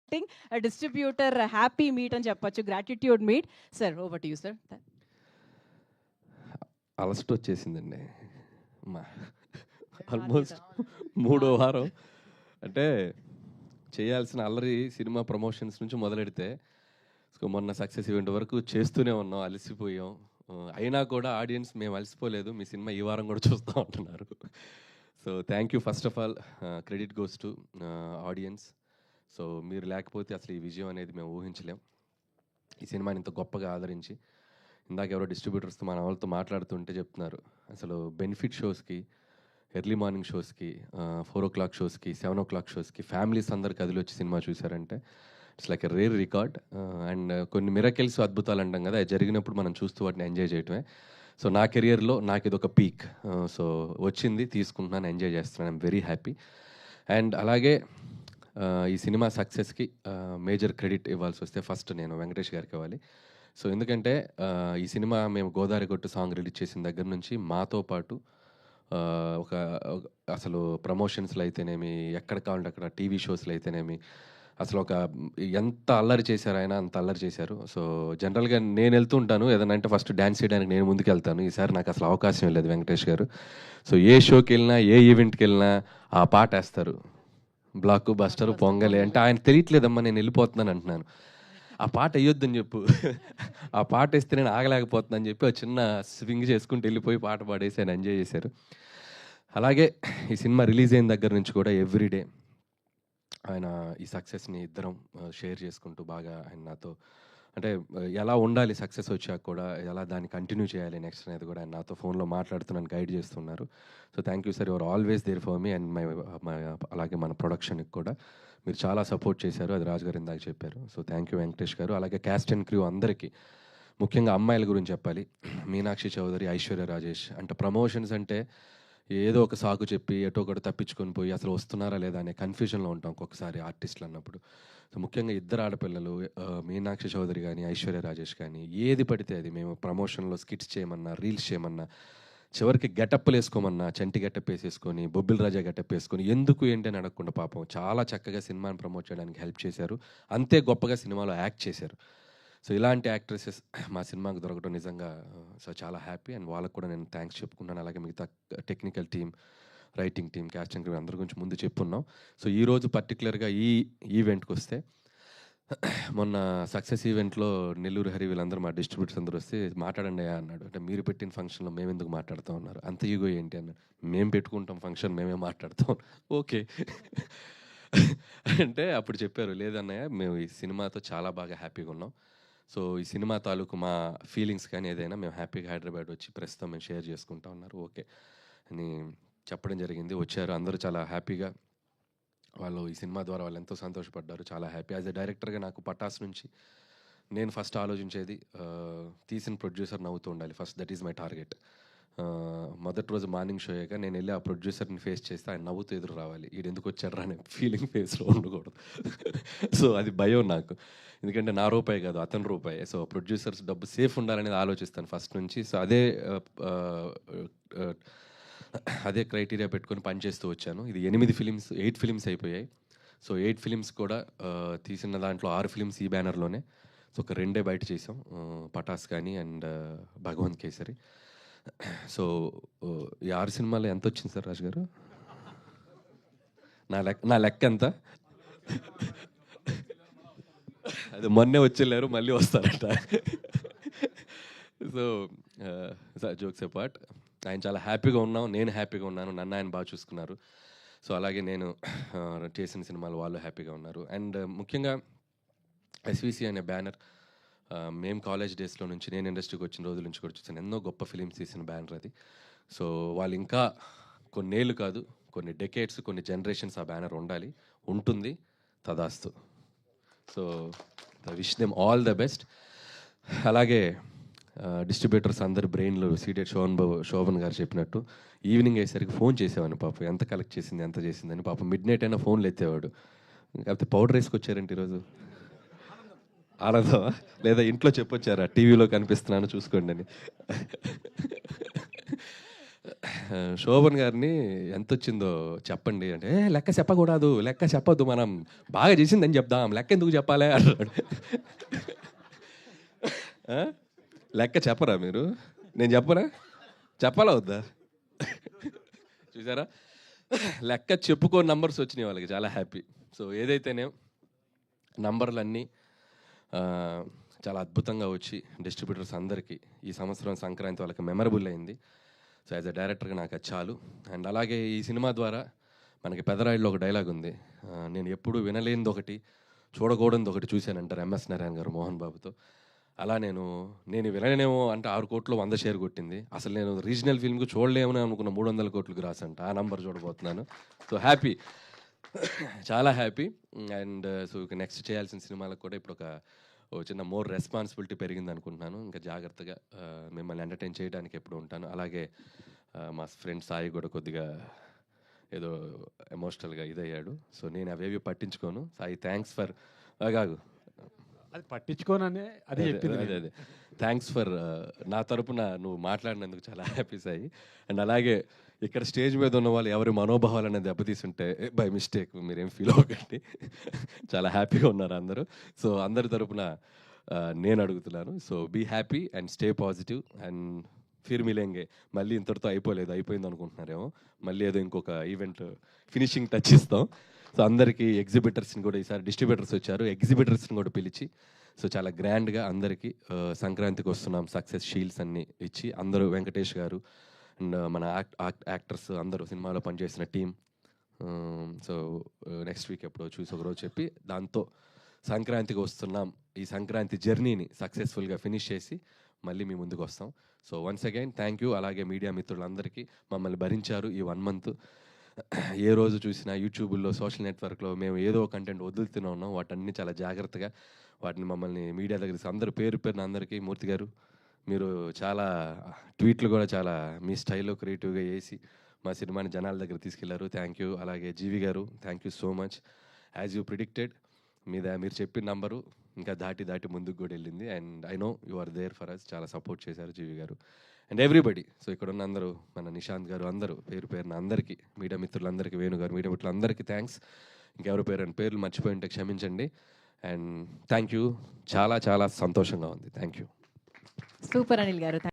Acting distributor happy meet అని చెప్పొచ్చు, gratitude meet. Sir over to you sir. అలస్ట్ వచ్చేసిందండి మా ఆల్మోస్ట్ 3వ వారం. అంటే చేయాల్సిన అల్లరి సినిమా ప్రమోషన్స్ నుంచి మొదలెడితే మొన్న సక్సెస్ ఈవెంట్ వరకు చేస్తూనే ఉన్నాం, అలసిపోయాం. అయినా కూడా ఆడియన్స్ మేము అలసిపోలేదు, మీ సినిమా ఈ వారం కూడా చూస్తూ ఉంటున్నారు. So thank you. First of all credit goes to audience. So మీరు లేకపోతే అసలు ఈ విజయం అనేది మేము ఊహించలేం. ఈ సినిమాని ఇంత గొప్పగా ఆదరించి, ఇందాక ఎవరో డిస్ట్రిబ్యూటర్స్తో మన వాళ్ళతో మాట్లాడుతుంటే చెప్తున్నారు, అసలు బెనిఫిట్ షోస్కి, ఎర్లీ మార్నింగ్ షోస్కి, 4 o'clock షోస్కి, 7 o'clock షోస్కి ఫ్యామిలీస్ అందరు కదిలి వచ్చి సినిమా చూసారంటే it's like a rare record. And కొన్ని మిరకిల్స్, అద్భుతాలు అంటాం కదా, అది జరిగినప్పుడు మనం చూస్తూ వాటిని ఎంజాయ్ చేయటమే. సో నా కెరియర్లో నాకు ఇది ఒక పీక్. సో వచ్చింది, తీసుకుంటున్నాను, ఎంజాయ్ చేస్తున్నాను. I'm very happy. అండ్ అలాగే ఈ సినిమా సక్సెస్కి మేజర్ క్రెడిట్ ఇవ్వాల్సి వస్తే ఫస్ట్ నేను వెంకటేష్ గారికి ఇవ్వాలి. సో ఎందుకంటే ఈ సినిమా మేము గోదావరి గొట్టు సాంగ్ రిలీజ్ చేసిన దగ్గర నుంచి మాతో పాటు ఒక అసలు ప్రమోషన్స్లో అయితేనేమి, ఎక్కడ కావాలంటే అక్కడ టీవీ షోస్లో అయితేనేమి, అసలు ఒక ఎంత అల్లరి చేశారు ఆయన, అంత అల్లరి చేశారు. సో జనరల్గా నేను వెళ్తూ ఉంటాను ఏదైనా అంటే ఫస్ట్ డ్యాన్స్ చేయడానికి నేను ముందుకు వెళ్తాను. ఈసారి నాకు అసలు అవకాశం లేదు వెంకటేష్ గారు. సో ఏ షోకి వెళ్ళినా, ఏ ఈవెంట్కి వెళ్ళినా ఆ పాట వేస్తారు, బ్లాక్ బస్టర్ పొంగలే అంటే. ఆయన తెలియట్లేదమ్మా నేను వెళ్ళిపోతున్నాను అంటున్నాను, ఆ పాట వేయొద్దని చెప్పు, ఆ పాట వేస్తే నేను ఆగలేకపోతున్నాను అని చెప్పి ఒక చిన్న స్వింగ్ చేసుకుంటూ వెళ్ళిపోయి పాట పాడేసి ఆయన ఎంజాయ్ చేశారు. అలాగే ఈ సినిమా రిలీజ్ అయిన దగ్గర నుంచి కూడా ఎవ్రీడే ఆయన ఈ సక్సెస్ని ఇద్దరం షేర్ చేసుకుంటూ బాగా ఆయన నాతో అంటే ఎలా ఉండాలి సక్సెస్ వచ్చాక కూడా, ఎలా దాన్ని కంటిన్యూ చేయాలి నెక్స్ట్ అనేది కూడా ఆయన నాతో ఫోన్లో మాట్లాడుతున్నాను, గైడ్ చేస్తున్నారు. So thank you sir, your always there for me and my అలాగే మన ప్రొడక్షన్కి కూడా మీరు చాలా సపోర్ట్ చేశారు, అది రాజు గారు ఇందాక చెప్పారు. సో థ్యాంక్ యూ వెంకటేష్ గారు. అలాగే క్యాస్ట్ అండ్ క్రూ అందరికీ, ముఖ్యంగా అమ్మాయిల గురించి చెప్పాలి. మీనాక్షి చౌదరి, ఐశ్వర్య రాజేష్. అంటే ప్రమోషన్స్ అంటే ఏదో ఒక సాకు చెప్పి ఎటో ఒకటి తప్పించుకొని పోయి అసలు వస్తున్నారా లేదా అనే కన్ఫ్యూజన్లో ఉంటాం ఒక్కొక్కసారి ఆర్టిస్టులు అన్నప్పుడు. సో ముఖ్యంగా ఇద్దరు ఆడపిల్లలు, మీనాక్షి చౌదరి కానీ ఐశ్వర్య రాజేష్ కానీ, ఏది పడితే అది మేము ప్రమోషన్లో స్కిట్స్ చేయమన్నా, రీల్స్ చేయమన్నా, చివరికి గెటప్లు వేసుకోమన్నా చంటి గెటప్ వేసేసుకొని, బొబ్బిల్ రాజా గెటప్ వేసుకొని, ఎందుకు ఏంటి అని అడగకుండా పాపం చాలా చక్కగా సినిమాని ప్రమోట్ చేయడానికి హెల్ప్ చేశారు. అంతే గొప్పగా సినిమాలో యాక్ట్ చేశారు. సో ఇలాంటి యాక్ట్రెసెస్ మా సినిమాకు దొరకడం నిజంగా సో చాలా హ్యాపీ. అండ్ వాళ్ళకు కూడా నేను థ్యాంక్స్ చెప్పుకుంటాను. అలాగే మిగతా technical team, writing team, casting team అందరి గురించి ముందు చెప్పున్నాం. సో ఈరోజు పర్టికులర్గా ఈ ఈవెంట్కి వస్తే, మొన్న సక్సెస్ ఈవెంట్లో నెల్లూరు హరి వీళ్ళందరూ మా డిస్ట్రిబ్యూటర్స్ అందరూ వస్తే మాట్లాడండి అన్నాడు. అంటే మీరు పెట్టిన ఫంక్షన్లో మేము ఎందుకు మాట్లాడుతూ ఉన్నారు, అంత ఈగో ఏంటి అన్నాడు. మేము పెట్టుకుంటాం ఫంక్షన్, మేమే మాట్లాడతాం. ఓకే అంటే అప్పుడు చెప్పారు, లేదన్నయ్య మేము ఈ సినిమాతో చాలా బాగా హ్యాపీగా ఉన్నాం. సో ఈ సినిమా తాలూకు మా ఫీలింగ్స్ కానీ ఏదైనా మేము హ్యాపీగా హైదరాబాద్ వచ్చి ప్రస్తుతం మేము షేర్ చేసుకుంటా ఉన్నారు, ఓకే అని చెప్పడం జరిగింది. వచ్చారు అందరూ చాలా హ్యాపీగా, వాళ్ళు ఈ సినిమా ద్వారా వాళ్ళు ఎంతో సంతోషపడ్డారు, చాలా హ్యాపీ. యాజ్ ఎ డైరెక్టర్గా నాకు పటాస్ నుంచి నేను ఫస్ట్ ఆలోచించేది తీసిన ప్రొడ్యూసర్ నవ్వుతూ ఉండాలి first, that is my target. మొదటి రోజు మార్నింగ్ షో అయ్యాక నేను వెళ్ళి ఆ ప్రొడ్యూసర్ని ఫేస్ చేస్తే ఆయన నవ్వుతూ ఎదురు రావాలి, ఈడు ఎందుకు వచ్చారా అనే ఫీలింగ్ ఫేస్లో ఉండకూడదు. సో అది భయం నాకు, ఎందుకంటే నా రూపాయి కాదు అతని రూపాయి. సో ప్రొడ్యూసర్స్ డబ్బు సేఫ్ ఉండాలనేది ఆలోచిస్తాను ఫస్ట్ నుంచి. సో అదే క్రైటీరియా పెట్టుకొని పనిచేస్తూ వచ్చాను. ఇది 8 ఫిలిమ్స్ అయిపోయాయి. సో 8 ఫిలిమ్స్ కూడా తీసిన దాంట్లో 6 ఫిలిమ్స్ ఈ బ్యానర్లోనే. సో ఒక 2 బయట చేసాం, పటాస్ కానీ అండ్ భగవంత్ కేసరి. సో ఈ 6 సినిమాలు ఎంత వచ్చింది సార్ రాజు గారు? నా లెక్క ఎంత? అది మొన్నే వచ్చేళ్ళారు, మళ్ళీ వస్తారట. సో జోక్స్ అపార్ట్, ఆయన చాలా హ్యాపీగా ఉన్నాం, నేను హ్యాపీగా ఉన్నాను, నన్ను ఆయన బాగా చూసుకున్నారు. సో అలాగే నేను చేసిన సినిమాలు వాళ్ళు హ్యాపీగా ఉన్నారు. అండ్ ముఖ్యంగా ఎస్విసి అనే బ్యానర్ మేము కాలేజ్ డేస్లో నుంచి, నేను ఇండస్ట్రీకి వచ్చిన రోజుల నుంచి కూడా చూసాను, ఎన్నో గొప్ప ఫిలిమ్స్ తీసిన బ్యానర్ అది. సో వాళ్ళు ఇంకా కొన్నేళ్ళు కాదు, కొన్ని డెకేడ్స్, కొన్ని జనరేషన్స్ ఆ బ్యానర్ ఉండాలి, ఉంటుంది, తదాస్తు. So wish them all the best. అలాగే డిస్ట్రిబ్యూటర్స్ అందరి బ్రెయిన్లు సీటెడ్ శోభన్ గారు చెప్పినట్టు ఈవినింగ్ అయ్యేసరికి ఫోన్ చేసేవాడిని, పాపం ఎంత కలెక్ట్ చేసింది ఎంత చేసిందని. పాపం మిడ్ నైట్ అయినా ఫోన్లు ఎత్తేవాడు. కాకపోతే పౌడర్ వేసుకొచ్చారంటే ఈరోజు ఆనందమా, లేదా ఇంట్లో చెప్పొచ్చారా టీవీలో కనిపిస్తున్నాను చూసుకోండి అని. శోభన్ గారిని ఎంతొచ్చిందో చెప్పండి అంటే, "ఏ, లెక్క చెప్పకూడదు, లెక్క చెప్పొద్దు, మనం బాగా చేసిందని చెప్దాం, లెక్క ఎందుకు చెప్పాలి" అన్నాడు. ఆ? లెక్క చెప్పరా మీరు? నేను చెప్పరా? చెప్పాలా వద్దా? చూసారా, లెక్క చెప్పుకో నంబర్స్ వచ్చినాయి వాళ్ళకి, చాలా హ్యాపీ. సో ఏదైతేనే నంబర్లన్నీ ఆ, చాలా అద్భుతంగా వచ్చి డిస్ట్రిబ్యూటర్స్ అందరికీ ఈ సంవత్సరం సంక్రాంతి వాళ్ళకి మెమరబుల్ అయింది. సో యాజ్ అ డైరెక్టర్గా నాకు అది చాలు. అండ్ అలాగే ఈ సినిమా ద్వారా మనకి పెదరాయిల్లో ఒక డైలాగ్ ఉంది, నేను ఎప్పుడు వినలేనిది ఒకటి, చూడకూడనిది ఒకటి చూశానంటారు ఎంఎస్ నారాయణ గారు మోహన్ బాబుతో. అలా నేను వినలేనేమో అంటే 6 కోట్లు 100 షేర్ కొట్టింది. అసలు నేను రీజనల్ ఫిల్మ్కి చూడలేమని అనుకున్న 300 కోట్లకు రాసంట. ఆ నంబర్ చూడబోతున్నాను. సో హ్యాపీ, చాలా హ్యాపీ. అండ్ సో ఇక నెక్స్ట్ చేయాల్సిన సినిమాలకు కూడా ఇప్పుడు ఓ చిన్న మోర్ రెస్పాన్సిబిలిటీ పెరిగింది అనుకుంటున్నాను. ఇంకా జాగ్రత్తగా మిమ్మల్ని ఎంటర్టైన్ చేయడానికి ఎప్పుడు ఉంటాను. అలాగే మా ఫ్రెండ్ సాయి కూడా కొద్దిగా ఏదో ఎమోషనల్గా ఇదయ్యాడు. సో నేను అవేవి పట్టించుకోను. సాయి థ్యాంక్స్ ఫర్ కాదు, అది పట్టించుకోననే అదే చెప్పింది. అదే థ్యాంక్స్ ఫర్ నా తరపున నువ్వు మాట్లాడినందుకు చాలా హ్యాపీ సాయి. అండ్ అలాగే ఇక్కడ స్టేజ్ మీద ఉన్న వాళ్ళు ఎవరి మనోభావాలను దెబ్బతీసుంటే బై మిస్టేక్ మీరేం ఫీల్ అవ్వకండి. చాలా హ్యాపీగా ఉన్నారు అందరూ. సో అందరి తరపున నేను అడుగుతున్నాను, so be happy and stay positive and ఫిర్ మిలేంగే. మళ్ళీ ఇంతటితో అయిపోయింది అనుకుంటున్నారేమో, మళ్ళీ ఏదో ఇంకొక ఈవెంట్ ఫినిషింగ్ టచ్ ఇస్తాం. సో అందరికీ ఎగ్జిబిటర్స్ని కూడా, ఈసారి డిస్ట్రిబ్యూటర్స్ వచ్చారు, ఎగ్జిబిటర్స్ని కూడా పిలిచి సో చాలా గ్రాండ్గా అందరికీ సంక్రాంతికి వస్తున్నాం సక్సెస్ షీల్డ్స్ అన్నీ ఇచ్చి, అందరూ వెంకటేష్ గారు అండ్ మన యాక్టర్స్ అందరూ సినిమాలో పనిచేసిన టీం, సో నెక్స్ట్ వీక్ ఎప్పుడో చూసి ఒకరోజు చెప్పి దాంతో సంక్రాంతికి వస్తున్నాం, ఈ సంక్రాంతి జర్నీని సక్సెస్ఫుల్గా ఫినిష్ చేసి మళ్ళీ మీ ముందుకు వస్తాం. So once again thank you. అలాగే మీడియా మిత్రులందరికీ మమ్మల్ని భరించారు ఈ 1 month. ఏ రోజు చూసినా యూట్యూబ్లో సోషల్ నెట్వర్క్లో మేము ఏదో కంటెంట్ వదులుతూనే ఉన్నాం. వాటన్ని చాలా జాగ్రత్తగా వాటిని మమ్మల్ని మీడియా దగ్గర అందరూ పేరున అందరికీ, మూర్తి గారు మీరు చాలా ట్వీట్లు కూడా చాలా మీ స్టైల్లో క్రియేటివ్గా వేసి మా సినిమాని జనాల దగ్గర తీసుకెళ్లారు. Thank you. అలాగే జీవి గారు thank you so much. As you predicted మీరు చెప్పిన నంబరు ఇంకా దాటి ముందుకు కూడా వెళ్ళింది. And I know you are there for us. చాలా సపోర్ట్ చేశారు జీవి గారు అండ్ ఎవ్రీబడి. సో ఇక్కడ ఉన్న అందరూ, మన నిశాంత్ గారు, అందరూ పేరున అందరికీ, మీడియా మిత్రులందరికీ, వేణు గారు, మీడియా మిత్రులందరికీ థ్యాంక్స్. ఇంకెవరి పేర్లు మర్చిపోయి ఉంటే క్షమించండి. And thank you. చాలా చాలా సంతోషంగా ఉంది. Thank you. సూపర్ అనిల్ గారు.